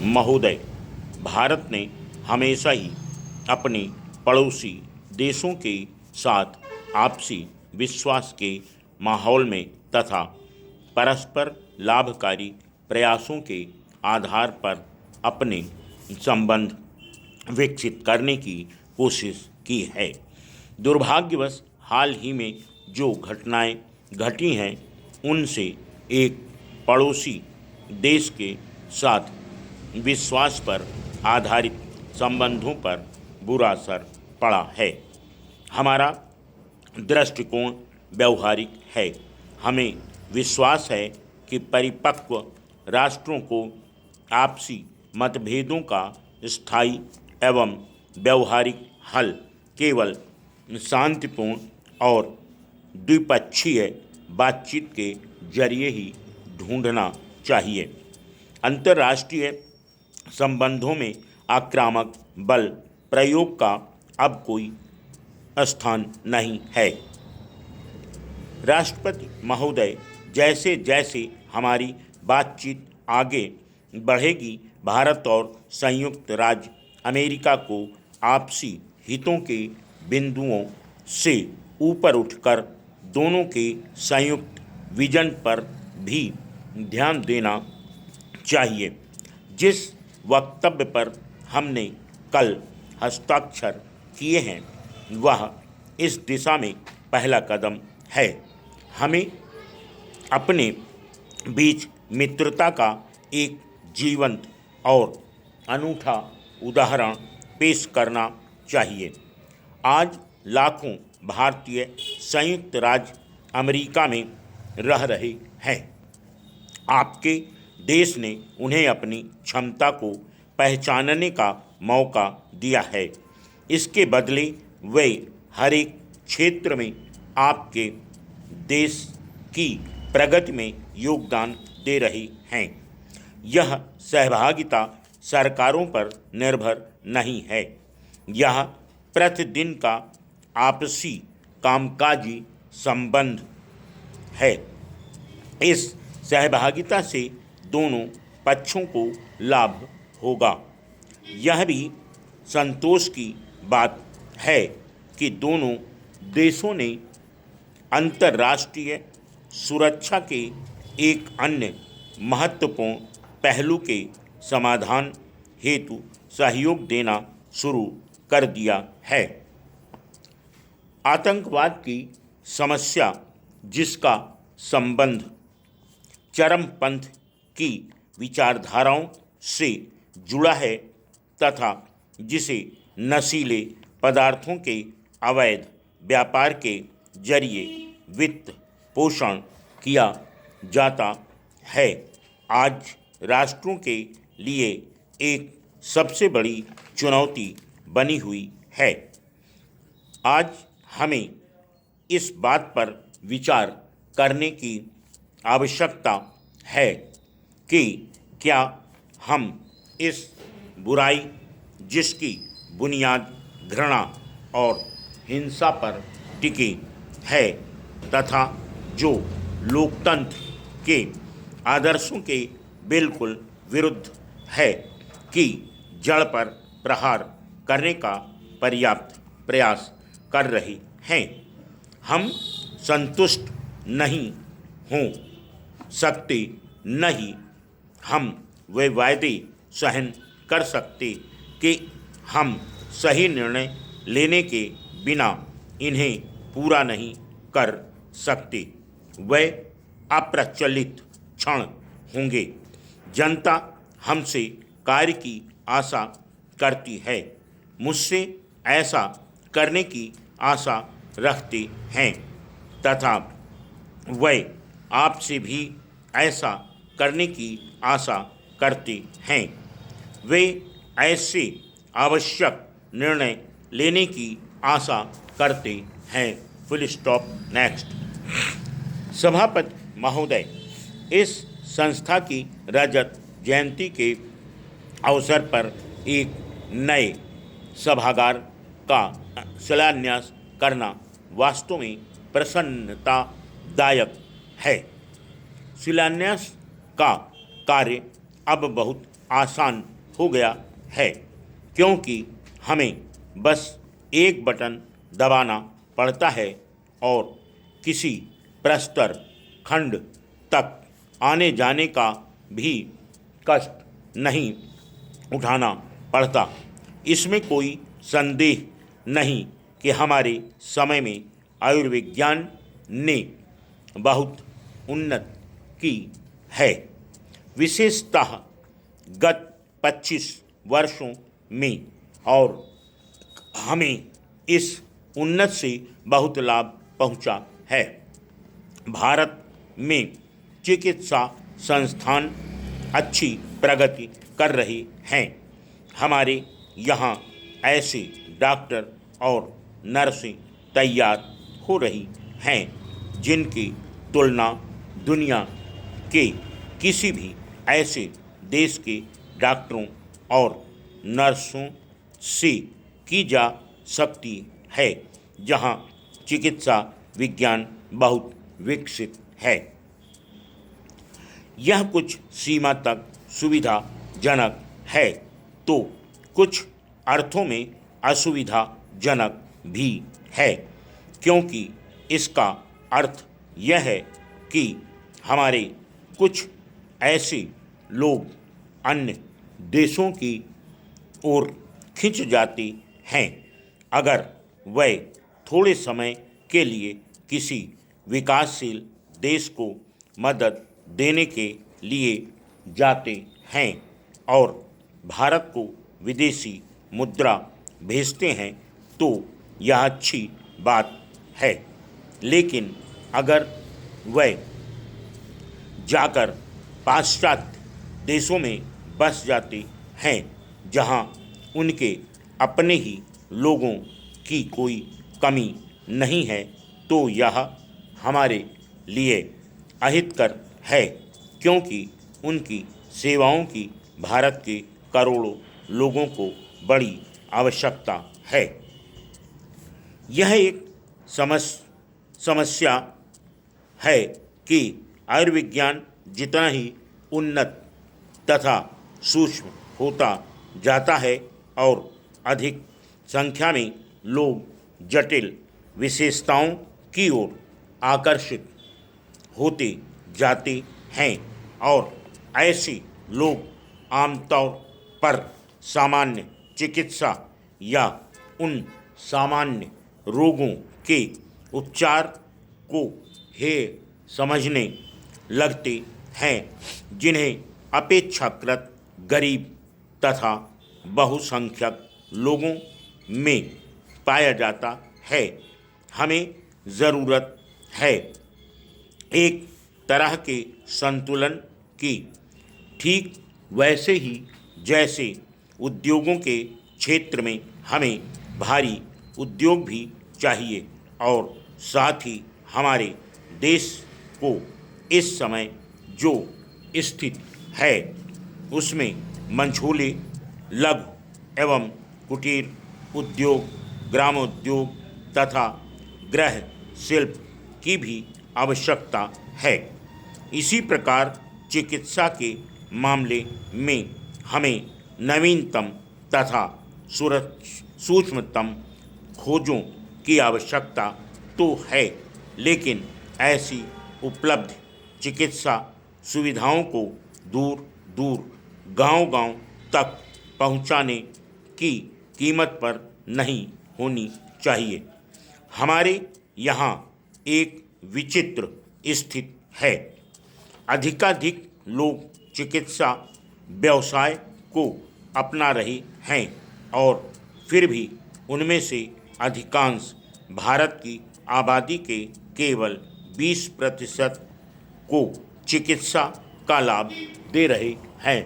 महोदय, भारत ने हमेशा ही अपने पड़ोसी देशों के साथ आपसी विश्वास के माहौल में तथा परस्पर लाभकारी प्रयासों के आधार पर अपने संबंध विकसित करने की कोशिश की है। दुर्भाग्यवश हाल ही में जो घटनाएं घटी हैं उनसे एक पड़ोसी देश के साथ विश्वास पर आधारित संबंधों पर बुरा असर पड़ा है। हमारा दृष्टिकोण व्यवहारिक है। हमें विश्वास है कि परिपक्व राष्ट्रों को आपसी मतभेदों का स्थायी एवं व्यवहारिक हल केवल शांतिपूर्ण और द्विपक्षीय बातचीत के जरिए ही ढूंढना चाहिए। अंतर्राष्ट्रीय संबंधों में आक्रामक बल प्रयोग का अब कोई स्थान नहीं है। राष्ट्रपति महोदय, जैसे जैसे हमारी बातचीत आगे बढ़ेगी, भारत और संयुक्त राज्य अमेरिका को आपसी हितों के बिंदुओं से ऊपर उठकर दोनों के संयुक्त विजन पर भी ध्यान देना चाहिए। जिस वक्तव्य पर हमने कल हस्ताक्षर किए हैं वह इस दिशा में पहला कदम है। हमें अपने बीच मित्रता का एक जीवंत और अनूठा उदाहरण पेश करना चाहिए। आज लाखों भारतीय संयुक्त राज्य अमेरिका में रह रहे हैं। आपके देश ने उन्हें अपनी क्षमता को पहचानने का मौका दिया है। इसके बदले वे हर एक क्षेत्र में आपके देश की प्रगति में योगदान दे रहे हैं। यह सहभागिता सरकारों पर निर्भर नहीं है। यह प्रतिदिन का आपसी कामकाजी संबंध है। इस सहभागिता से दोनों पक्षों को लाभ होगा। यह भी संतोष की बात है कि दोनों देशों ने अंतर्राष्ट्रीय सुरक्षा के एक अन्य महत्वपूर्ण पहलू के समाधान हेतु सहयोग देना शुरू कर दिया है। आतंकवाद की समस्या, जिसका संबंध चरमपंथ की विचारधाराओं से जुड़ा है तथा जिसे नशीले पदार्थों के अवैध व्यापार के जरिए वित्त पोषण किया जाता है, आज राष्ट्रों के लिए एक सबसे बड़ी चुनौती बनी हुई है। आज हमें इस बात पर विचार करने की आवश्यकता है कि क्या हम इस बुराई, जिसकी बुनियाद घृणा और हिंसा पर टिकी है तथा जो लोकतंत्र के आदर्शों के बिल्कुल विरुद्ध है, की जड़ पर प्रहार करने का पर्याप्त प्रयास कर रहे हैं। हम संतुष्ट नहीं हो सकते, नहीं हम वे वायदे सहन कर सकते कि हम सही निर्णय लेने के बिना इन्हें पूरा नहीं कर सकते। वे अप्रचलित क्षण होंगे। जनता हमसे कार्य की आशा करती है, मुझसे ऐसा करने की आशा रखते हैं तथा वे आपसे भी ऐसा करने की आशा करते हैं। वे ऐसे आवश्यक निर्णय लेने की आशा करते हैं। Full stop. नेक्स्ट। सभापति महोदय, इस संस्था की रजत जयंती के अवसर पर एक नए सभागार का शिलान्यास करना वास्तव में प्रसन्नतादायक है। शिलान्यास का कार्य अब बहुत आसान हो गया है, क्योंकि हमें बस एक बटन दबाना पड़ता है और किसी प्रस्तर खंड तक आने जाने का भी कष्ट नहीं उठाना पड़ता। इसमें कोई संदेह नहीं कि हमारे समय में आयुर्विज्ञान ने बहुत उन्नति की है। विशेषतः गत 25 वर्षों में, और हमें इस उन्नति से बहुत लाभ पहुंचा है। भारत में चिकित्सा संस्थान अच्छी प्रगति कर रहे हैं। हमारे यहाँ ऐसे डॉक्टर और नर्सें तैयार हो रही हैं जिनकी तुलना दुनिया के किसी भी ऐसे देश के डॉक्टरों और नर्सों से की जा सकती है जहां चिकित्सा विज्ञान बहुत विकसित है। यह कुछ सीमा तक सुविधाजनक है तो कुछ अर्थों में असुविधाजनक भी है, क्योंकि इसका अर्थ यह है कि हमारे कुछ ऐसे लोग अन्य देशों की ओर खिंच जाते हैं अगर वह थोड़े समय के लिए किसी विकासशील देश को मदद देने के लिए जाते हैं और भारत को विदेशी मुद्रा भेजते हैं तो यह अच्छी बात है। लेकिन अगर वह जाकर पाश्चात्य देशों में बस जाते हैं जहां उनके अपने ही लोगों की कोई कमी नहीं है तो यह हमारे लिए अहितकर है, क्योंकि उनकी सेवाओं की भारत के करोड़ों लोगों को बड़ी आवश्यकता है। यह एक समस्या है कि आयुर्विज्ञान जितना ही उन्नत तथा सूक्ष्म होता जाता है और अधिक संख्या में लोग जटिल विशेषताओं की ओर आकर्षित होते जाते हैं और ऐसे लोग आमतौर पर सामान्य चिकित्सा या उन सामान्य रोगों के उपचार को हेय समझने लगते हैं जिन्हें अपेक्षाकृत गरीब तथा बहुसंख्यक लोगों में पाया जाता है। हमें ज़रूरत है एक तरह के संतुलन की, ठीक वैसे ही जैसे उद्योगों के क्षेत्र में हमें भारी उद्योग भी चाहिए और साथ ही हमारे देश को इस समय जो स्थिति है उसमें मंझोले लघु एवं कुटीर उद्योग, ग्रामोद्योग तथा गृह शिल्प की भी आवश्यकता है। इसी प्रकार चिकित्सा के मामले में हमें नवीनतम तथा सूक्ष्मतम खोजों की आवश्यकता तो है, लेकिन ऐसी उपलब्ध चिकित्सा सुविधाओं को दूर दूर गांव-गांव तक पहुंचाने की कीमत पर नहीं होनी चाहिए। हमारे यहाँ एक विचित्र स्थिति है। अधिकाधिक लोग चिकित्सा व्यवसाय को अपना रहे हैं और फिर भी उनमें से अधिकांश भारत की आबादी के केवल 20% को चिकित्सा का लाभ दे रहे हैं।